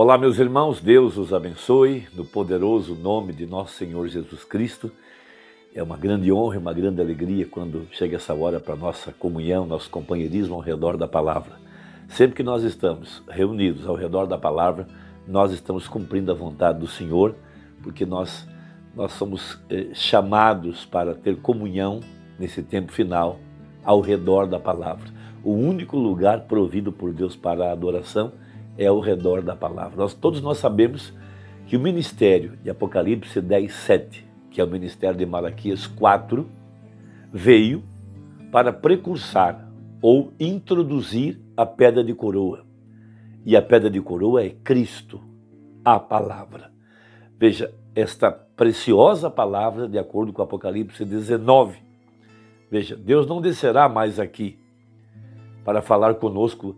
Olá, meus irmãos, Deus os abençoe, no poderoso nome de nosso Senhor Jesus Cristo. É uma grande honra e uma grande alegria quando chega essa hora para nossa comunhão, nosso companheirismo ao redor da palavra. Sempre que nós estamos reunidos ao redor da palavra, nós estamos cumprindo a vontade do Senhor, porque nós somos chamados para ter comunhão nesse tempo final ao redor da palavra. O único lugar provido por Deus para a adoração é ao redor da palavra. Todos nós sabemos que o ministério de Apocalipse 10:7, que é o ministério de Malaquias 4, veio para precursar ou introduzir a pedra de coroa. E a pedra de coroa é Cristo, a palavra. Veja, esta preciosa palavra, de acordo com Apocalipse 19. Veja, Deus não descerá mais aqui para falar conosco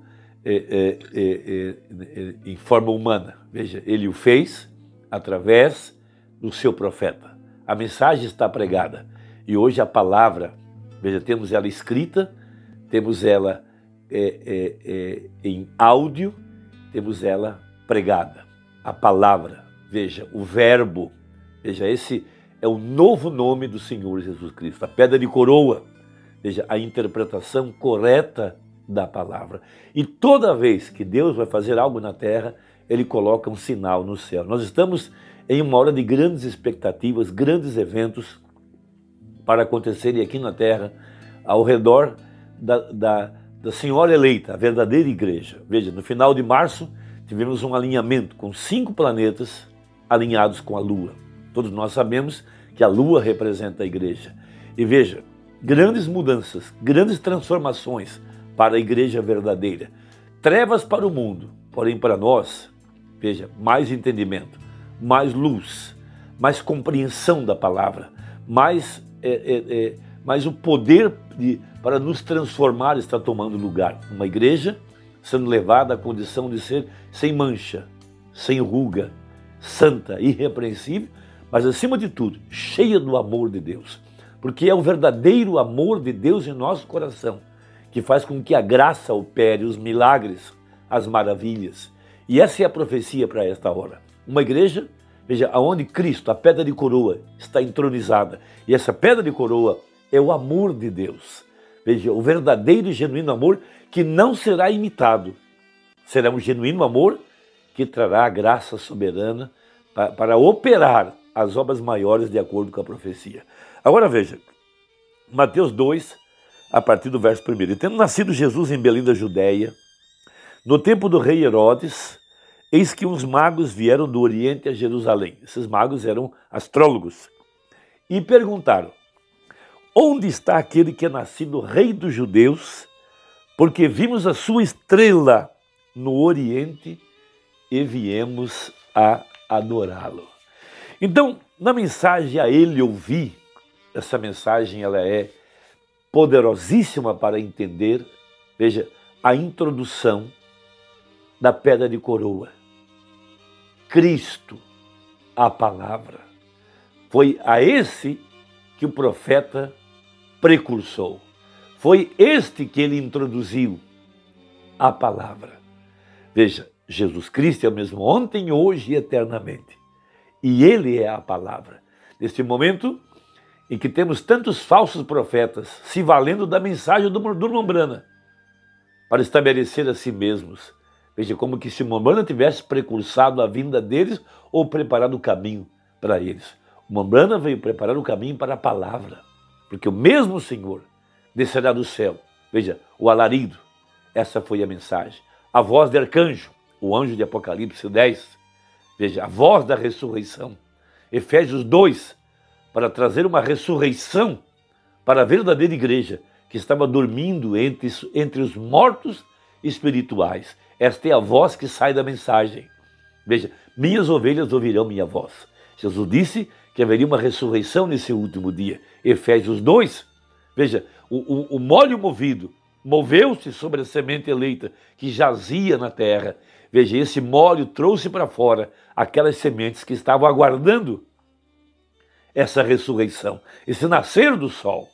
em forma humana. Veja, ele o fez através do seu profeta. A mensagem está pregada. E hoje a palavra, veja, temos ela escrita, temos ela em áudio, temos ela pregada. A palavra, veja, o verbo, veja, esse é o novo nome do Senhor Jesus Cristo. A pedra de coroa, veja, a interpretação correta da palavra. E toda vez que Deus vai fazer algo na terra, Ele coloca um sinal no céu. Nós estamos em uma hora de grandes expectativas, grandes eventos para acontecerem aqui na terra, ao redor da Senhora eleita, a verdadeira igreja. Veja, no final de março, tivemos um alinhamento com 5 planetas alinhados com a Lua. Todos nós sabemos que a Lua representa a igreja. E veja, grandes mudanças, grandes transformações para a igreja verdadeira. Trevas para o mundo, porém para nós, veja, mais entendimento, mais luz, mais compreensão da palavra, mais o poder para nos transformar está tomando lugar. Uma igreja sendo levada à condição de ser sem mancha, sem ruga, santa, irrepreensível, mas acima de tudo, cheia do amor de Deus. Porque é o verdadeiro amor de Deus em nosso coração que faz com que a graça opere os milagres, as maravilhas. E essa é a profecia para esta hora. Uma igreja, veja, aonde Cristo, a pedra de coroa, está entronizada. E essa pedra de coroa é o amor de Deus. Veja, o verdadeiro e genuíno amor que não será imitado. Será um genuíno amor que trará a graça soberana para operar as obras maiores de acordo com a profecia. Agora veja, Mateus 2, a partir do verso 1. E tendo nascido Jesus em Belém da Judéia, no tempo do rei Herodes, eis que uns magos vieram do Oriente a Jerusalém. Esses magos eram astrólogos. E perguntaram: onde está aquele que é nascido rei dos judeus? Porque vimos a sua estrela no Oriente e viemos a adorá-lo. Então, na mensagem a ele ouvir, essa mensagem ela é poderosíssima para entender, veja, a introdução da pedra de coroa. Cristo, a palavra. Foi a esse que o profeta precursou. Foi este que ele introduziu, a palavra. Veja, Jesus Cristo é o mesmo ontem, hoje e eternamente. E ele é a palavra. Neste momento em que temos tantos falsos profetas se valendo da mensagem do Mombrana para estabelecer a si mesmos. Veja, como que se Mombrana tivesse precursado a vinda deles ou preparado o caminho para eles. O Mombrana veio preparar o caminho para a palavra, porque o mesmo Senhor descerá do céu. Veja, o alarido, essa foi a mensagem. A voz de arcanjo, o anjo de Apocalipse 10. Veja, a voz da ressurreição. Efésios 2, para trazer uma ressurreição para a verdadeira igreja que estava dormindo entre os mortos espirituais. Esta é a voz que sai da mensagem. Veja, minhas ovelhas ouvirão minha voz. Jesus disse que haveria uma ressurreição nesse último dia. Efésios 2, veja, o molho movido moveu-se sobre a semente eleita que jazia na terra. Veja, esse molho trouxe para fora aquelas sementes que estavam aguardando essa ressurreição, esse nascer do sol.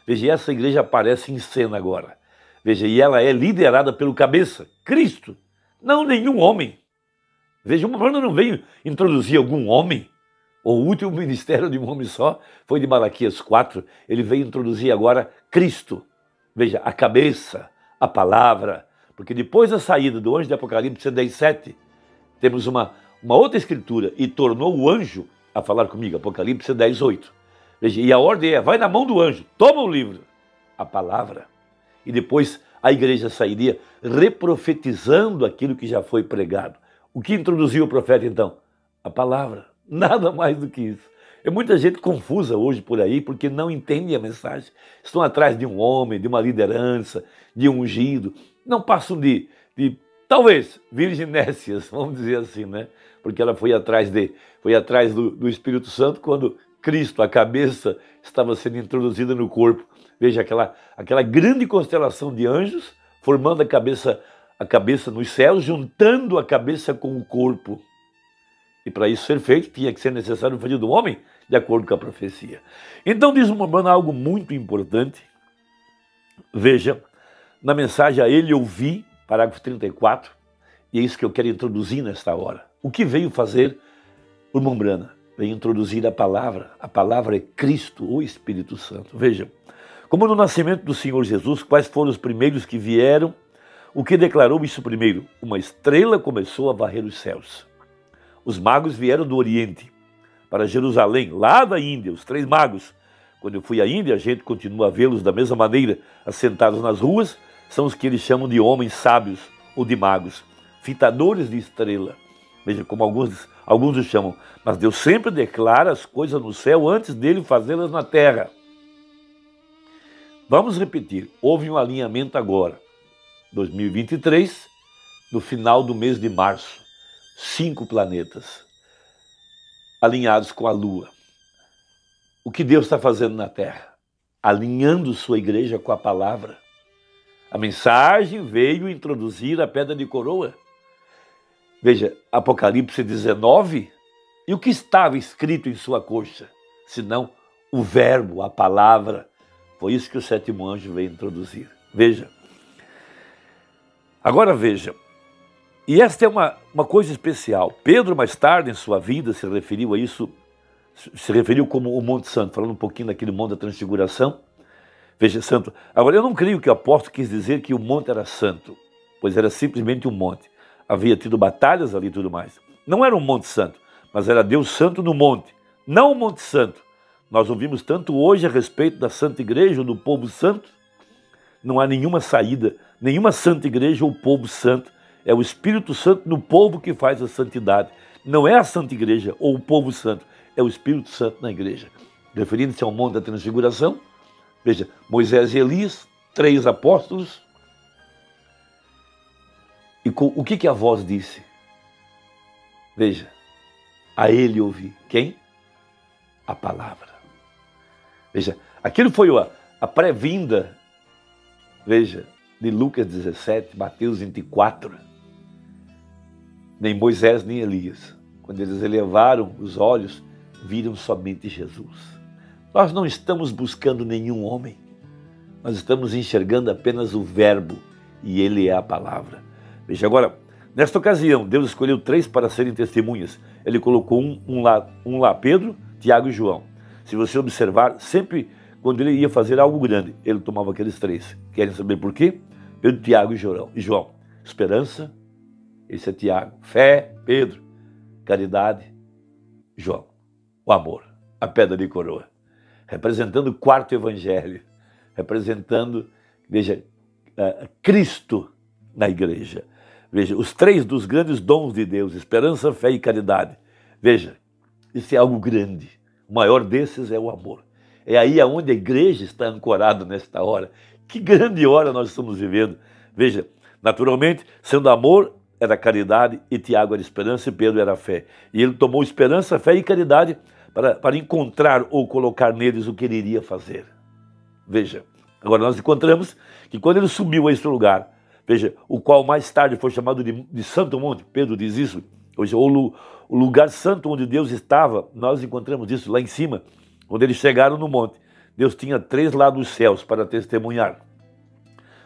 Veja, essa igreja aparece em cena agora. Veja, e ela é liderada pelo cabeça, Cristo, não nenhum homem. Veja, o Umbanda não veio introduzir algum homem. O último ministério de um homem só foi de Malaquias 4. Ele veio introduzir agora Cristo. Veja, a cabeça, a palavra. Porque depois da saída do anjo de Apocalipse 10:7, temos uma outra escritura. E tornou o anjo a falar comigo. Apocalipse 10:8. Veja, e a ordem é, vai na mão do anjo, toma o livro, a palavra. E depois a igreja sairia reprofetizando aquilo que já foi pregado. O que introduziu o profeta então? A palavra. Nada mais do que isso. É muita gente confusa hoje por aí porque não entende a mensagem. Estão atrás de um homem, de uma liderança, de um ungido. Não passam de talvez, virginécias, vamos dizer assim, né? Porque ela foi atrás do Espírito Santo quando Cristo, a cabeça, estava sendo introduzida no corpo. Veja aquela grande constelação de anjos formando a cabeça nos céus, juntando a cabeça com o corpo. E para isso ser feito, tinha que ser necessário o filho do homem, de acordo com a profecia. Então diz o Umbanda algo muito importante. Veja, na mensagem a ele ouvi, parágrafo 34, e é isso que eu quero introduzir nesta hora. O que veio fazer o Umbanda? Veio introduzir a palavra é Cristo, o Espírito Santo. Veja, como no nascimento do Senhor Jesus, quais foram os primeiros que vieram? O que declarou isso primeiro? Uma estrela começou a varrer os céus. Os magos vieram do Oriente para Jerusalém, lá da Índia, os 3 magos. Quando eu fui à Índia, a gente continua a vê-los da mesma maneira, assentados nas ruas, são os que eles chamam de homens sábios ou de magos, fitadores de estrela. Veja como alguns os chamam. Mas Deus sempre declara as coisas no céu antes dele fazê-las na terra. Vamos repetir, houve um alinhamento agora, 2023, no final do mês de março. 5 planetas alinhados com a Lua. O que Deus está fazendo na Terra? Alinhando sua igreja com a palavra. A mensagem veio introduzir a pedra de coroa. Veja, Apocalipse 19, e o que estava escrito em sua coxa? Senão o verbo, a palavra. Foi isso que o 7º anjo veio introduzir. Veja. Agora veja. E esta é uma coisa especial. Pedro, mais tarde em sua vida, se referiu a isso, se referiu como o Monte Santo, falando um pouquinho daquele Monte da Transfiguração. Veja, santo. Agora, eu não creio que o apóstolo quis dizer que o monte era santo, pois era simplesmente um monte. Havia tido batalhas ali e tudo mais. Não era um monte santo, mas era Deus santo no monte, não o Monte Santo. Nós ouvimos tanto hoje a respeito da Santa Igreja ou do povo santo. Não há nenhuma saída, nenhuma Santa Igreja ou povo santo. É o Espírito Santo no povo que faz a santidade. Não é a Santa Igreja ou o povo santo, é o Espírito Santo na igreja. Referindo-se ao Monte da Transfiguração, veja, Moisés e Elias, 3 apóstolos. E o que a voz disse? Veja, a ele ouvi. Quem? A palavra. Veja, aquilo foi a pré-vinda, veja, de Lucas 17, Mateus 24. Nem Moisés nem Elias, quando eles elevaram os olhos, viram somente Jesus. Nós não estamos buscando nenhum homem, nós estamos enxergando apenas o verbo, e ele é a palavra. Veja agora, nesta ocasião, Deus escolheu 3 para serem testemunhas. Ele colocou um lá, Pedro, Tiago e João. Se você observar, sempre quando ele ia fazer algo grande, ele tomava aqueles 3. Querem saber por quê? Pedro, Tiago e João. Esperança, esse é Tiago. Fé, Pedro. Caridade, João. O amor, a pedra de coroa. Representando o 4º evangelho. Representando, veja, Cristo na igreja. Veja, os 3 dos grandes dons de Deus, esperança, fé e caridade. Veja, isso é algo grande. O maior desses é o amor. É aí aonde a igreja está ancorada nesta hora. Que grande hora nós estamos vivendo. Veja, naturalmente, sendo amor, era caridade, e Tiago era esperança, e Pedro era fé. E ele tomou esperança, fé e caridade para encontrar ou colocar neles o que ele iria fazer. Veja, agora nós encontramos que quando ele subiu a este lugar, veja, o qual mais tarde foi chamado de Santo Monte, Pedro diz isso, ou o lugar santo onde Deus estava, nós encontramos isso lá em cima, quando eles chegaram no monte. Deus tinha 3 lá dos céus para testemunhar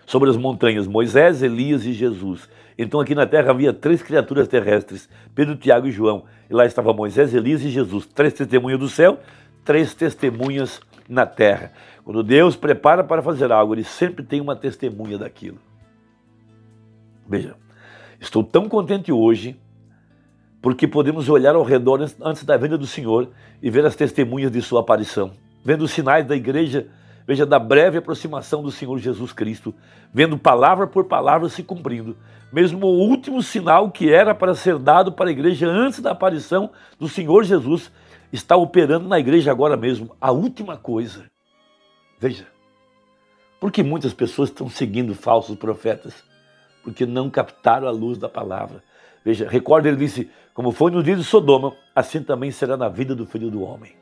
Sobre as montanhas, Moisés, Elias e Jesus. Então aqui na terra havia 3 criaturas terrestres, Pedro, Tiago e João. E lá estava Moisés, Elias e Jesus. 3 testemunhas do céu, 3 testemunhas na terra. Quando Deus prepara para fazer algo, Ele sempre tem uma testemunha daquilo. Veja, estou tão contente hoje, porque podemos olhar ao redor antes da vinda do Senhor e ver as testemunhas de sua aparição. Vendo os sinais da igreja, veja, da breve aproximação do Senhor Jesus Cristo, vendo palavra por palavra se cumprindo. Mesmo o último sinal que era para ser dado para a igreja antes da aparição do Senhor Jesus, está operando na igreja agora mesmo. A última coisa. Veja, porque muitas pessoas estão seguindo falsos profetas, porque não captaram a luz da palavra. Veja, recorda, ele disse, como foi no dia de Sodoma, assim também será na vida do Filho do Homem.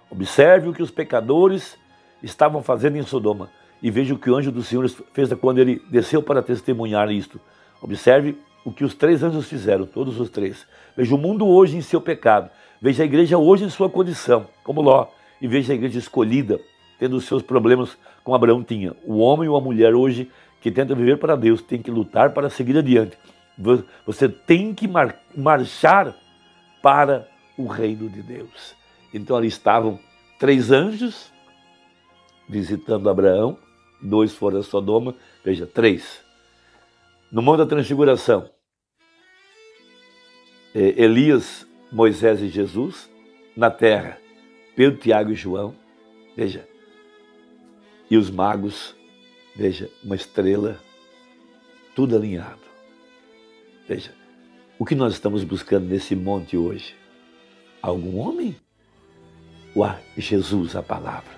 Observe o que os pecadores estavam fazendo em Sodoma e veja o que o anjo do Senhor fez quando ele desceu para testemunhar isto. Observe o que os 3 anjos fizeram, todos os 3. Veja o mundo hoje em seu pecado. Veja a igreja hoje em sua condição, como Ló. E veja a igreja escolhida, tendo os seus problemas como Abraão tinha. O homem ou a mulher hoje que tenta viver para Deus tem que lutar para seguir adiante. Você tem que marchar para o reino de Deus. Então ali estavam 3 anjos visitando Abraão, 2 foram a Sodoma, veja, 3. No Monte da Transfiguração, Elias, Moisés e Jesus. Na terra, Pedro, Tiago e João, veja. E os magos, veja, uma estrela, tudo alinhado. Veja, o que nós estamos buscando nesse monte hoje? Algum homem? Ou Jesus, a palavra?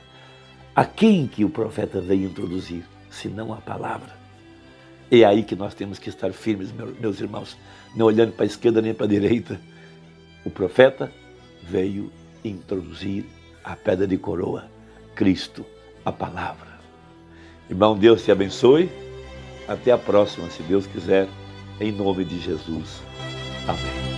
A quem que o profeta veio introduzir, se não a palavra? É aí que nós temos que estar firmes, meus irmãos, não olhando para a esquerda nem para a direita. O profeta veio introduzir a pedra de coroa, Cristo, a palavra. Irmão, Deus te abençoe. Até a próxima, se Deus quiser, em nome de Jesus. Amém.